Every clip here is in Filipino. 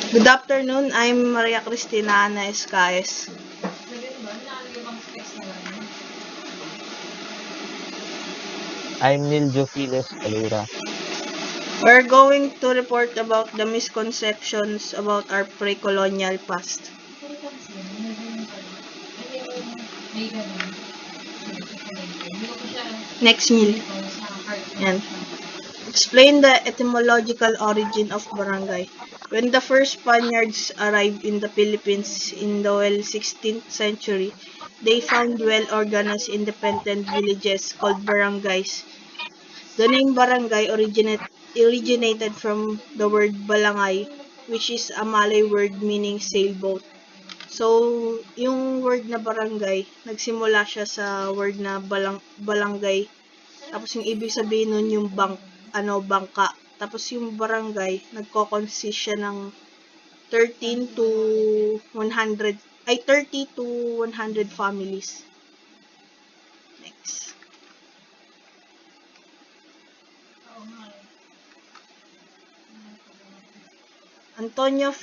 Good afternoon, I'm Maria Cristina Ana Escaes. I'm Neil Jofiles Calera. We're going to report about the misconceptions about our pre-colonial past. Next, Neil. Yan. Explain the etymological origin of barangay. When the first Spaniards arrived in the Philippines in the 16th century, they found well-organized independent villages called barangays. The name barangay originated from the word balangay, which is a Malay word meaning sailboat. So, yung word na barangay, nagsimula siya sa word na balangay. Tapos yung ibig sabihin nun yung bangka. Tapos yung barangay, nagko-consist siya ng 13 to 100, 30 to 100 families. Next. Antonio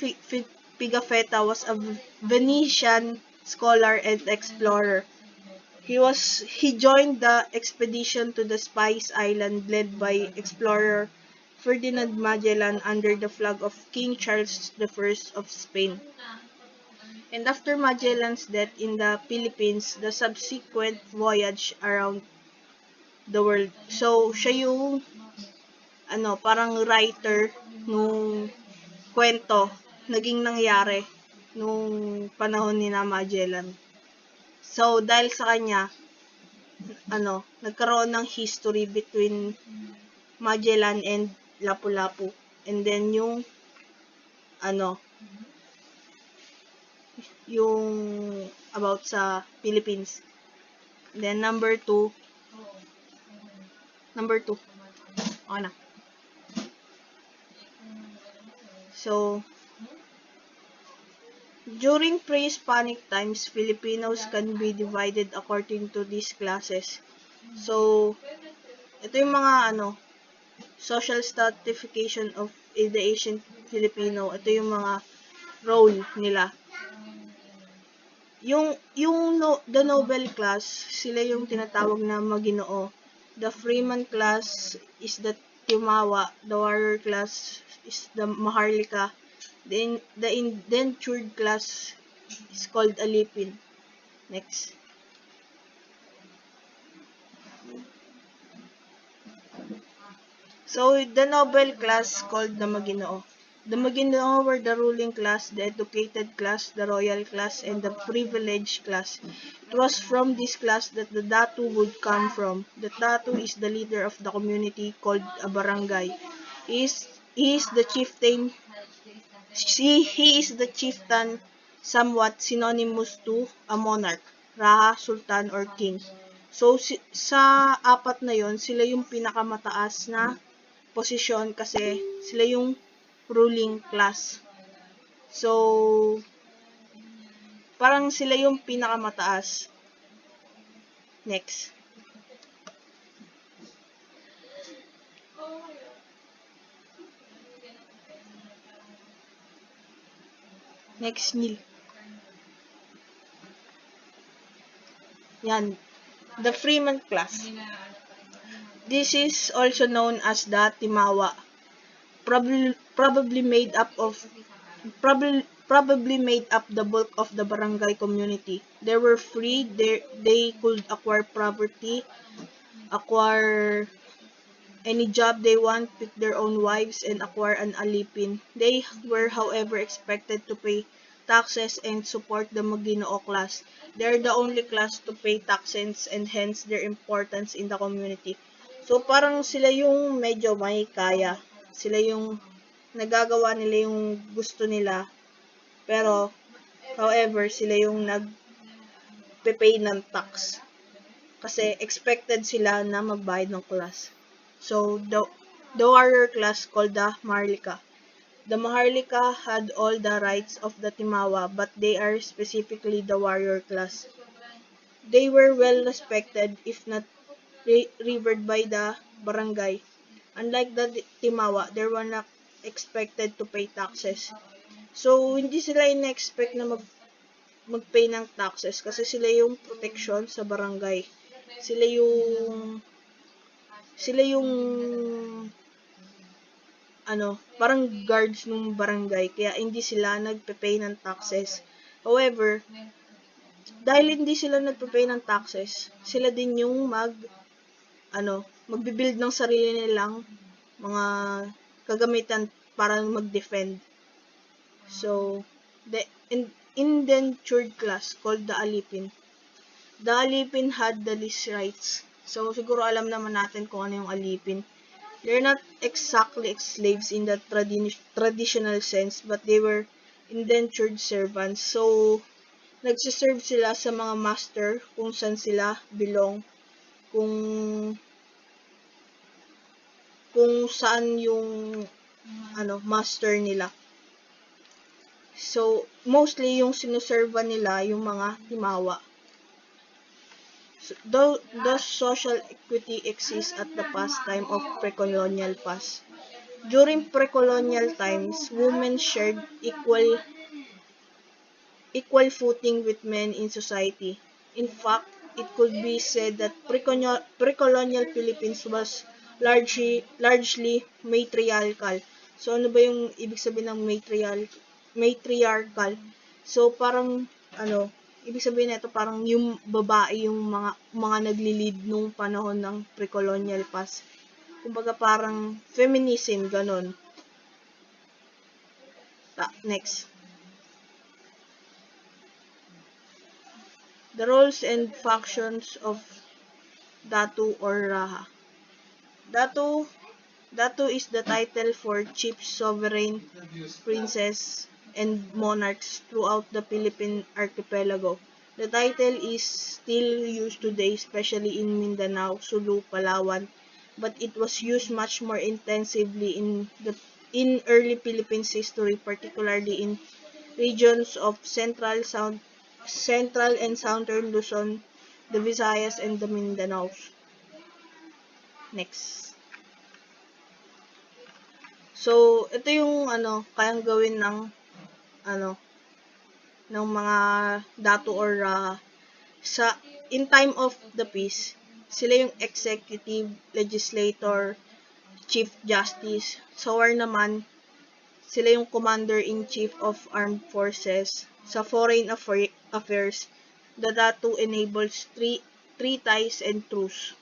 Pigafetta was a Venetian scholar and explorer. He joined the expedition to the Spice Island led by explorer Ferdinand Magellan under the flag of King Charles I of Spain. And after Magellan's death in the Philippines, the subsequent voyage around the world. So, siya yung parang writer nung kwento naging nangyari nung panahon ni Magellan. So, dahil sa kanya, nagkaroon ng history between Magellan and Lapu-Lapu. And then yung about sa Philippines. Then number two. Okay na. So, during pre-Hispanic times, Filipinos can be divided according to these classes. So, ito yung mga social stratification of the Asian Filipino. Ito yung mga role nila. The noble class, sila yung tinatawag na maginoo. The freeman class is the timawa. The warrior class is the maharlika. The indentured class is called alipin. Next. So, the noble class called the maginoo. The maginoo were the ruling class, the educated class, the royal class, and the privileged class. It was from this class that the datu would come from. The datu is the leader of the community called a barangay. He is the chieftain. He is the chieftain, somewhat synonymous to a monarch, raha, sultan, or king. So, sa apat na yon, sila yung pinakamataas na posisyon kasi sila yung ruling class. So, parang sila yung pinakamataas. Next. Next, Neil. Yan. The freeman class. This is also known as the Timawa. Probably made up the bulk of the barangay community. They were free. They could acquire property, acquire any job they want, pick their own wives, and acquire an alipin. They were, however, expected to pay taxes and support the maginoo class. They are the only class to pay taxes and hence their importance in the community. So, parang sila yung medyo may kaya. Sila yung nagagawa nila yung gusto nila. Pero, however, sila yung nag-pay ng tax. Kasi expected sila na magbayad ng class. So, the warrior class called the Maharlika. The Maharlika had all the rights of the Timawa, but they are specifically the warrior class. They were well respected, if not revered by the barangay. Unlike the Timawa, they were not expected to pay taxes. So, hindi sila in-expect na mag-pay ng taxes kasi sila yung protection sa barangay. Sila yung parang guards ng barangay kaya hindi sila nagpe-pay ng taxes. However, dahil hindi sila nagpe-pay ng taxes, sila din yung magbi-build ng sarili nilang mga kagamitan para mag-defend. So, the indentured class called the Alipin. The Alipin had the least rights. So, siguro alam naman natin kung ano yung Alipin. They're not exactly slaves in the traditional sense, but they were indentured servants. So, nagsiserve sila sa mga master kung saan sila belong, kung saan yung master nila. So, mostly yung sinuserva nila yung mga timawa. So, the social equity exists at the past time of pre-colonial past. During pre-colonial times, women shared equal footing with men in society. In fact, it could be said that pre-colonial Philippines was largely matriarchal. So ano ba yung ibig sabihin ng matriarchal? So parang ibig sabihin nito parang yung babae yung mga nagli-lead nung panahon ng pre-colonial past. Kumbaga parang feminism ganon. Next. The roles and functions of Datu or Raha. Datu is the title for chief sovereign princes and monarchs throughout the Philippine archipelago. The title is still used today, especially in Mindanao, Sulu, Palawan, but it was used much more intensively in early Philippines history, particularly in regions of Central and Southern Luzon, the Visayas, and the Mindanao. Next. So, ito yung kayang gawin ng mga datu or in time of the peace, sila yung executive, legislator, chief justice. Sa war naman, sila yung commander-in-chief of armed forces. Sa foreign affairs, the datu enables treaties and truce.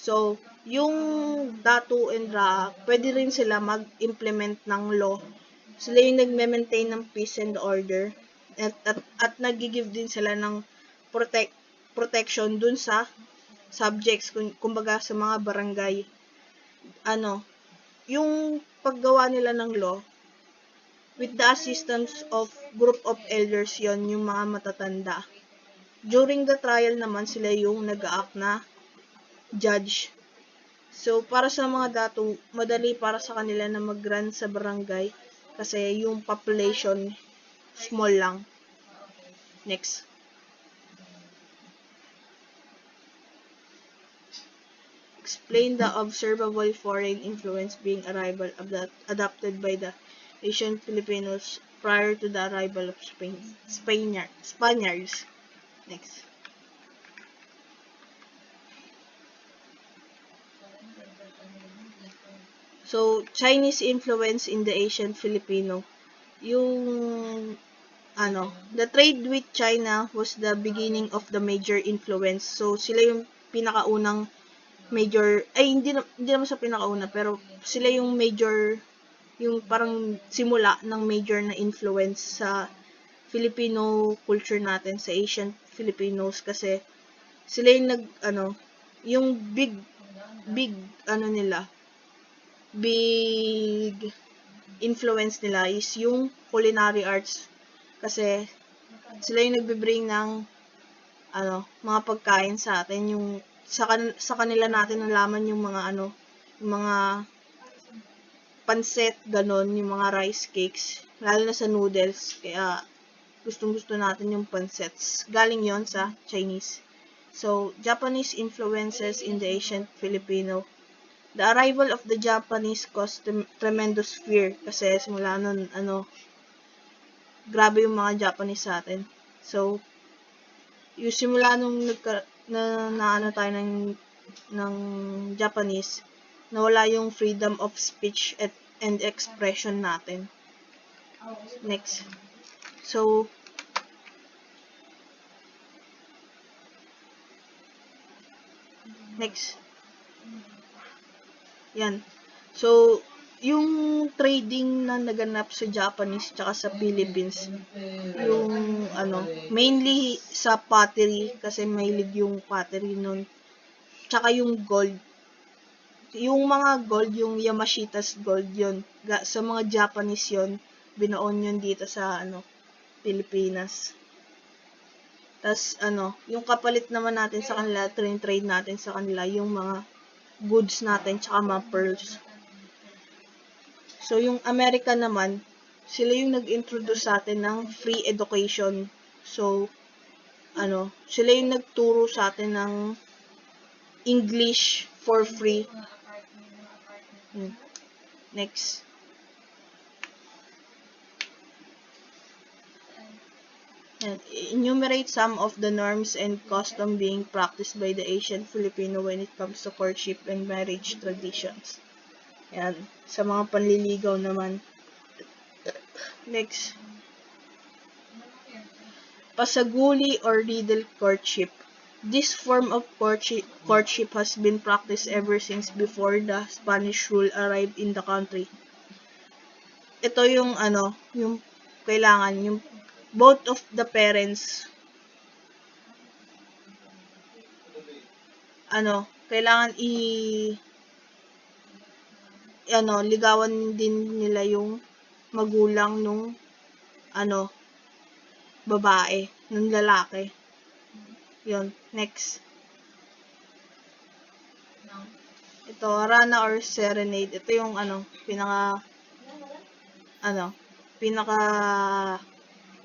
So, yung datu and ra, pwede rin sila mag-implement ng law. Sila yung nagme-maintain ng peace and order at nag-give din sila ng protection dun sa subjects, kumbaga sa mga barangay. Yung paggawa nila ng law, with the assistance of group of elders yon yung mga matatanda. During the trial naman, sila yung nag-act na judge. So, para sa mga datu, madali para sa kanila na mag-run sa barangay kasi yung population small lang. Next. Explain the observable foreign influence being adopted by the Asian Filipinos prior to the arrival of Spaniards. Next. So, Chinese influence in the Asian Filipino. Yung the trade with China was the beginning of the major influence. So, sila yung pinakaunang major, hindi naman sa pinakauna, pero sila yung major, yung parang simula ng major na influence sa Filipino culture natin, sa Asian Filipinos, kasi sila yung yung big influence nila is yung culinary arts, kasi sila yung nagbe-bring ng mga pagkain sa atin, yung sa kanila natin nalaman yung mga yung mga pansit, ganon, yung mga rice cakes, lalo na sa noodles, kaya gustong-gusto natin yung pansets. Galing yon sa Chinese. So, Japanese influences in the ancient Filipino. The arrival of the Japanese caused tremendous fear kasi simula nun, grabe yung mga Japanese sa atin. So, yung simula nung na tayo ng Japanese, nawala yung freedom of speech and expression natin. Next. So, next. Yan. So, yung trading na naganap sa Japanese tsaka sa Philippines, yung mainly sa pottery kasi mahilig yung pottery nun. Tsaka yung gold. Yung mga gold, yung Yamashita's gold yun. Sa mga Japanese yun, binoon yun dito sa Pilipinas. Tas yung kapalit naman natin sa kanila, trade natin sa kanila yung mga goods natin tsaka mga pearls. So, yung Amerika naman, sila yung nag-introduce sa atin ng free education. So, sila yung nagturo sa atin ng English for free. Next. Enumerate some of the norms and custom being practiced by the Asian Filipino when it comes to courtship and marriage traditions. Yan. Sa mga panliligaw naman. Next. Pasaguli or riddle courtship. This form of courtship has been practiced ever since before the Spanish rule arrived in the country. Ito yung yung kailangan yung both of the parents kailangan ligawan din nila yung magulang nung babae, nung lalaki. Yun, next. Ito, Rana or Serenade. Ito yung pinaka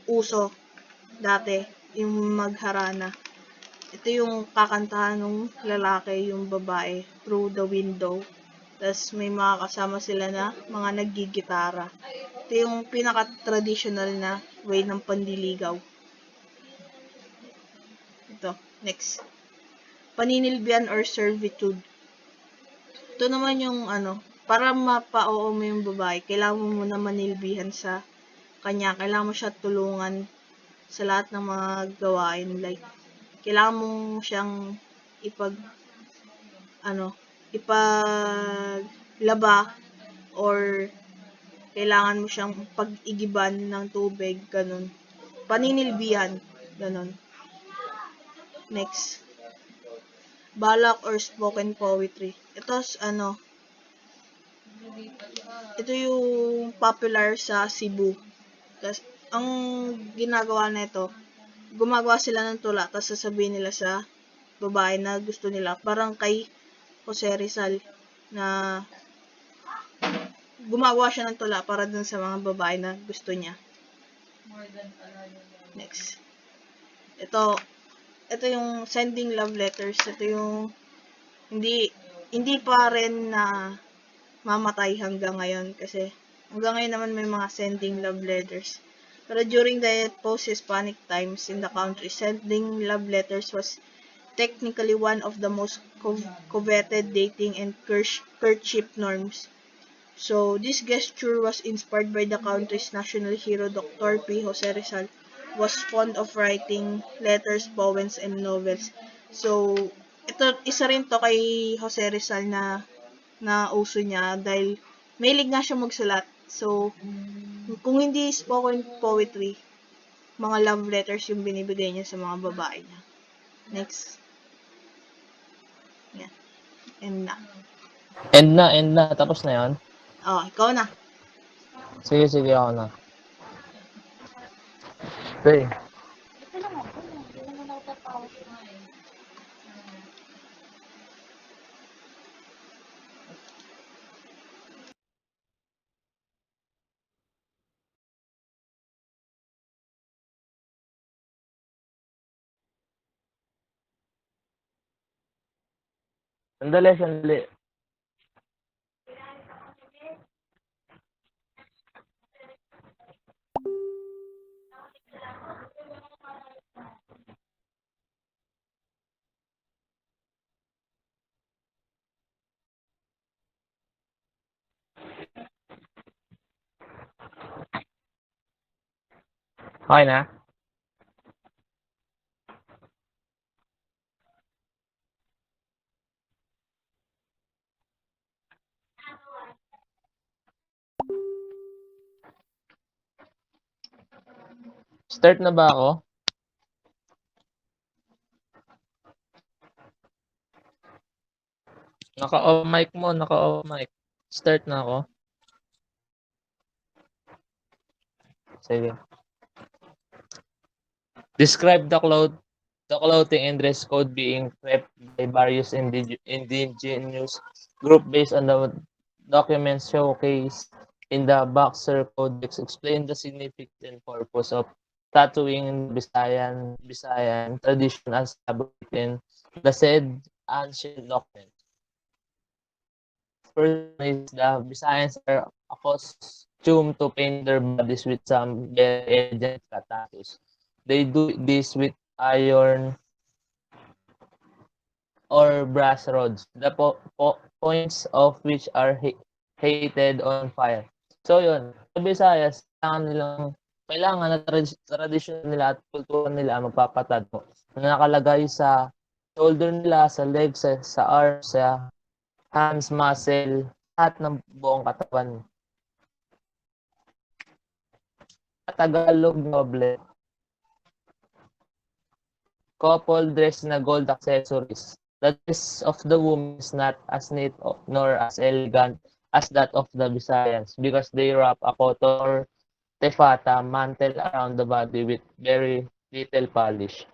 uso dati, yung magharana. Ito yung kakantahan ng lalaki, yung babae, through the window. Tapos may mga kasama sila na mga naggigitara. Ito yung pinaka-traditional na way ng pandiligaw. Ito, next. Paninilbihan or servitude. Ito naman yung para mapa-oo mo yung babae, kailangan mo muna manilbihan sa kanya. Kailangan mo siya tulungan sa lahat ng mga gawain. Like, kailangan mo siyang ipaglaba or kailangan mo siyang pag-igiban ng tubig, ganun. Paninilbihan, ganun. Next. Balak or spoken poetry. Ito ito yung popular sa Cebu. Tapos, ang ginagawa nito, gumagawa sila ng tula, tapos sasabihin nila sa babae na gusto nila. Parang kay Jose Rizal na gumagawa siya ng tula para dun sa mga babae na gusto niya. Next. Ito yung sending love letters. Ito yung hindi pa rin na mamatay hanggang ngayon kasi hanggang ngayon naman may mga sending love letters. Pero during the post-Hispanic times in the country, sending love letters was technically one of the most coveted dating and courtship norms. So, this gesture was inspired by the country's national hero, Dr. P. Jose Rizal, was fond of writing letters, poems, and novels. So, isa rin to kay Jose Rizal na uso niya dahil mahilig nga siya magsulat. So, kung hindi spoken poetry, mga love letters yung binibigay niya sa mga babae niya. Next. Yan. End na. Tapos na yan? Ikaw na. Sige, ako na. Okay. Sandali, sandali. Okay na? Start na ba ako? Naka-off mic mo, naka-off mic. Start na ako? Sige. Describe the clothing and dress code being prepped by various indigenous group based on the documents showcased in the Boxer Codex. Explain the significance and purpose of tattooing in Visayan tradition as elaborated in the said ancient document. First one is the Visayans are accustomed to paint their bodies with some very elegant tattoos. They do this with iron or brass rods, the points of which are heated on fire. So yun, sa Visayas, kailangan na tradisyon nila at kultura nila magpapatato na nakalagay sa shoulder nila, sa legs, sa arms, sa hands, muscle, lahat ng buong katawan. Tagalog noble, couple dressed na gold accessories. The dress of the woman is not as neat nor as elegant as that of the Visayans because they wrap a cotton or tefata mantle around the body with very little polish.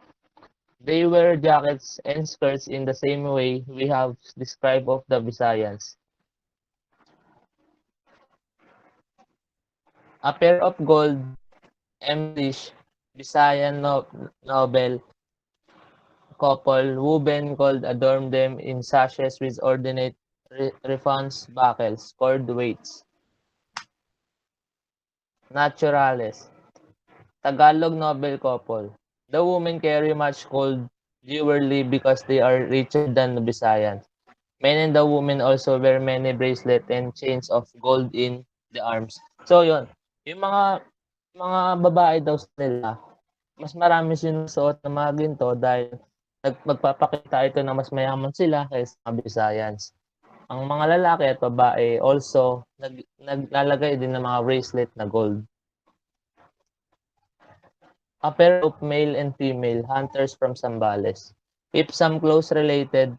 They wear jackets and skirts in the same way we have described of the Visayans. A pair of gold embellished Visayan noble couple woven gold adorn them in sashes with ornate refunds, buckles, cord weights. Naturales. Tagalog noble couple. The women carry much gold jewelry because they are richer than the Visayans. Men and the women also wear many bracelets and chains of gold in the arms. So yon, yung mga babae daw nila, mas marami sinusuot na mga ginto dahil magpapakita ito na mas mayaman sila kaysa mga Visayans. Ang mga lalaki at babae also naglalagay din ng mga bracelet na gold. A pair of male and female hunters from Zambales. If some close relative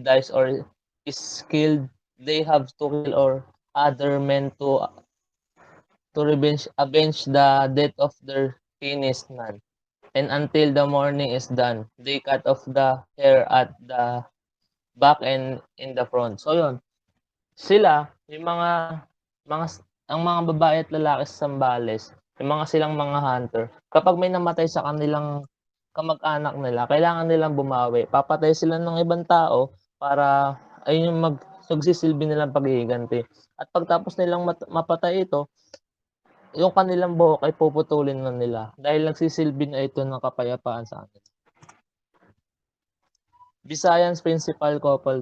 dies or is killed, they have to kill or other men to avenge the death of their kinsman. And until the mourning is done, they cut off the hair at the back and in the front. So yun, sila, yung mga ang mga babae at lalaki sa Zambales, yung mga silang mga hunter, kapag may namatay sa kanilang kamag-anak nila, kailangan nilang bumawi. Papatay sila ng ibang tao para ayun yung magsisilbi nilang paghihiganti. At pagtapos nilang mapatay ito, yung kanilang buhok ay puputulin na nila dahil nagsisilbi na ito ng kapayapaan sa atin. Visayans principal couple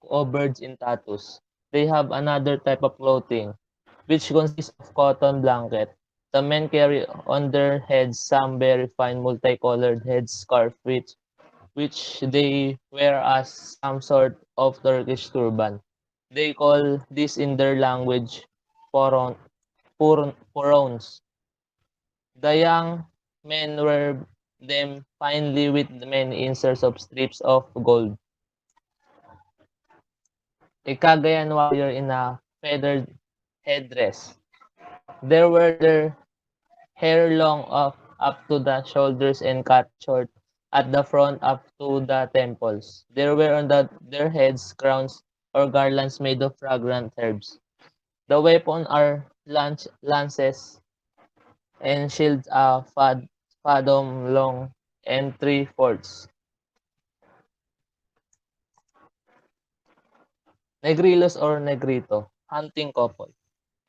covered in tattoos. They have another type of clothing, which consists of cotton blanket. The men carry on their heads some very fine multicolored headscarf which they wear as some sort of Turkish turban. They call this in their language porons. The young men wear them finely with many inserts of strips of gold. A Cagayan warrior in a feathered headdress. They wear their hair long up to the shoulders and cut short at the front up to the temples. They wear on their heads crowns or garlands made of fragrant herbs. The weapon are lances and shields a fathom long and 3/4. Negrilos or Negrito, hunting couple.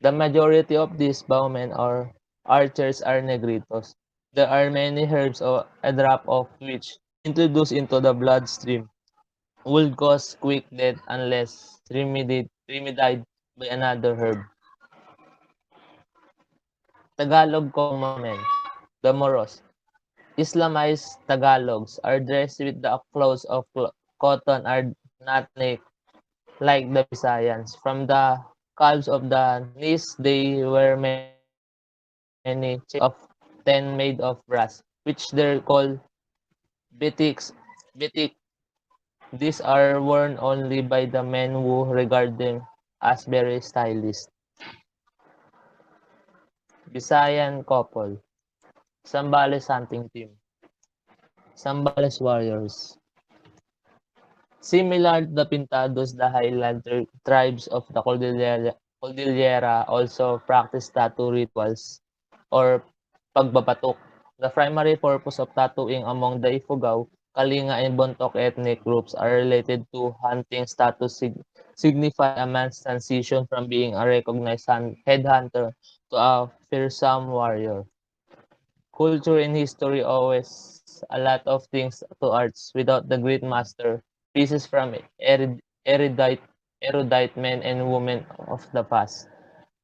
The majority of these bowmen or archers are Negritos. There are many herbs or a drop of which, introduced into the bloodstream, would cause quick death unless remedied by another herb. Tagalog common men, the Moros. Islamized Tagalogs are dressed with the clothes of cotton are not naked like the Visayans. From the calves of the knees they wear many chains of 10 made of brass, which they call bitiks. Bitik. These are worn only by the men who regard them as very stylish. Visayan couple, Sambales hunting team, Sambales warriors. Similar to the Pintados, the highland tribes of the Cordillera also practice tattoo rituals or pagbabatok. The primary purpose of tattooing among the Ifugao, Kalinga, and Bontoc ethnic groups are related to hunting status signify a man's transition from being a recognized headhunter to a fearsome warrior. Culture and history owes a lot of things to arts. Without the great master, pieces from erudite, erudite men and women of the past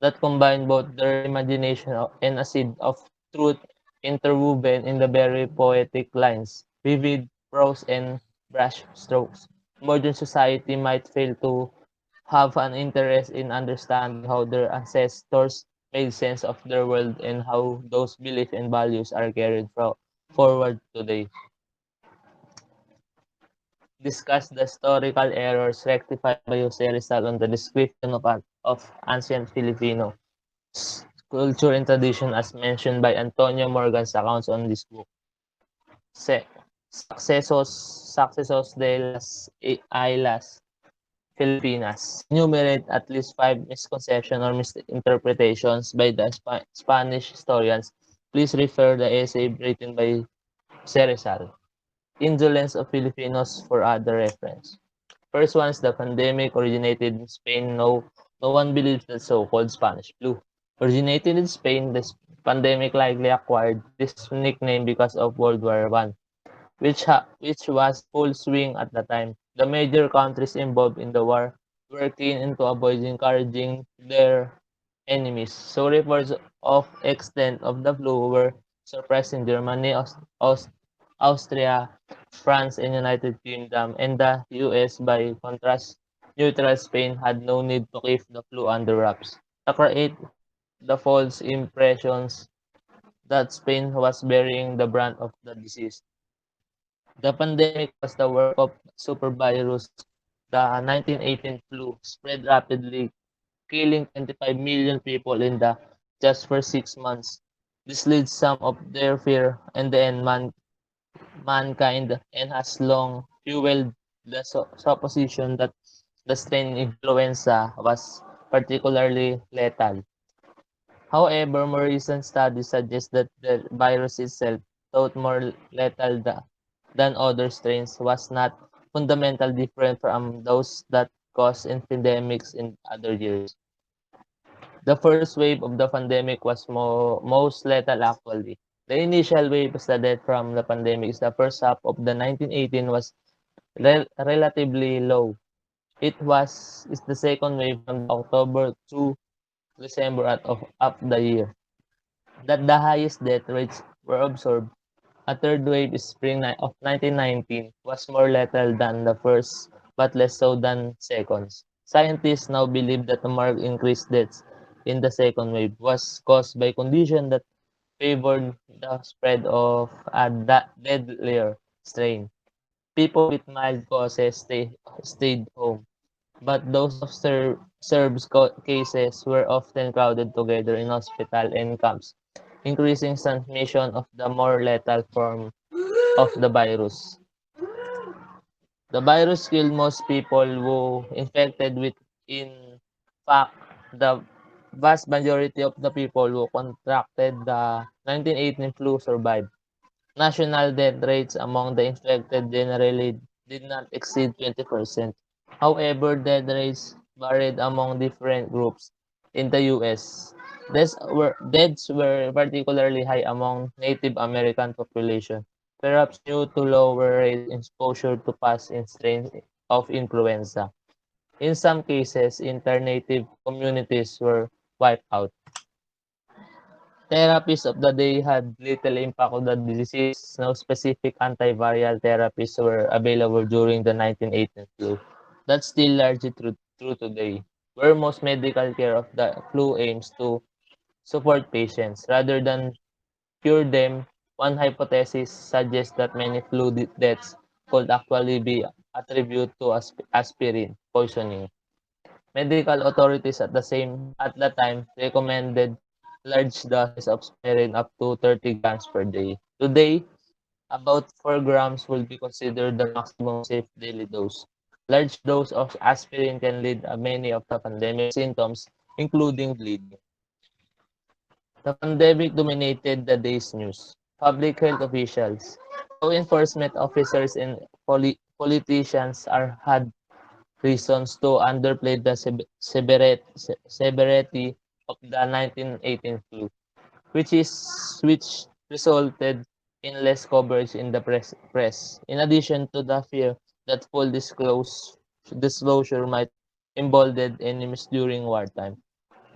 that combine both their imagination and a seed of truth interwoven in the very poetic lines, vivid prose and brush strokes. Modern society might fail to have an interest in understanding how their ancestors made sense of their world and how those beliefs and values are carried forward today. Discuss the historical errors rectified by Jose Rizal on the description of ancient Filipino culture and tradition as mentioned by Antonio Morgan's accounts on this book. Se- Sucesos de las Islas Filipinas. Enumerate at least 5 misconceptions or misinterpretations by the Spanish historians. Please refer the essay written by Ceresal. Indolence of Filipinos for other reference. First one is the pandemic originated in Spain. No one believes the so-called Spanish flu. Originated in Spain, this pandemic likely acquired this nickname because of World War I, which was full swing at the time. The major countries involved in the war were keen into avoiding encouraging their enemies. So reports of extent of the flu were suppressed in Germany, Austria, France, and United Kingdom, and the US, by contrast, neutral Spain had no need to keep the flu under wraps. To create the false impressions that Spain was bearing the brunt of the disease. The pandemic was the work of supervirus. The 1918 flu spread rapidly, killing 25 million people in the just for 6 months. This leads some of their fear and the end mankind and has long fueled the supposition that the strain influenza was particularly lethal. However, more recent studies suggest that the virus itself, though more lethal than other strains, was not fundamentally different from those that caused epidemics in other years. The first wave of the pandemic was most lethal actually. The initial wave of the death from the pandemic is the first half of the 1918 was relatively low. It was is the second wave from October to December of the year that the highest death rates were observed. A third wave is of 1919 was more lethal than the first, but less so than seconds. Scientists now believe that the marked increased deaths in the second wave was caused by conditions that favored the spread of a deadlier strain. People with mild causes stayed home, but those of Serbs cases were often crowded together in hospital and camps, increasing transmission of the more lethal form of the virus. The virus killed most people who infected with. In fact, the vast majority of the people who contracted the 1918 flu survived. National death rates among the infected generally did not exceed 20%. However, death rates varied among different groups. In the US, deaths were particularly high among Native American population, perhaps due to lower rate exposure to past strains of influenza. In some cases, internative communities were wiped out. Therapies of the day had little impact on the disease. No specific antiviral therapies were available during the 1918 flu. That's still largely true today, where most medical care of the flu aims to support patients rather than cure them. One hypothesis suggests that many deaths could actually be attributed to aspirin poisoning. Medical authorities at the time recommended large doses of aspirin up to 30 grams per day. Today, about 4 grams will be considered the maximum safe daily dose. Large dose of aspirin can lead to many of the pandemic symptoms, including bleeding. The pandemic dominated the day's news. Public health officials, law enforcement officers, and politicians had reasons to underplay the severity of the 1918 flu, which resulted in less coverage in the press. In addition to the fear that full disclosure might embolden enemies during wartime,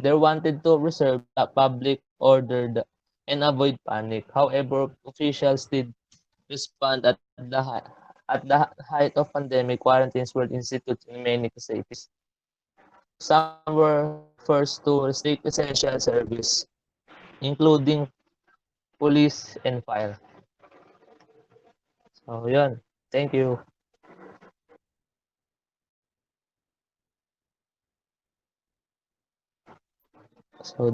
they wanted to preserve the public order and avoid panic. However, officials did respond at the height of pandemic. Quarantines were instituted in many cities. Some were first to restrict essential service, including police and fire. So, yun. Thank you. So,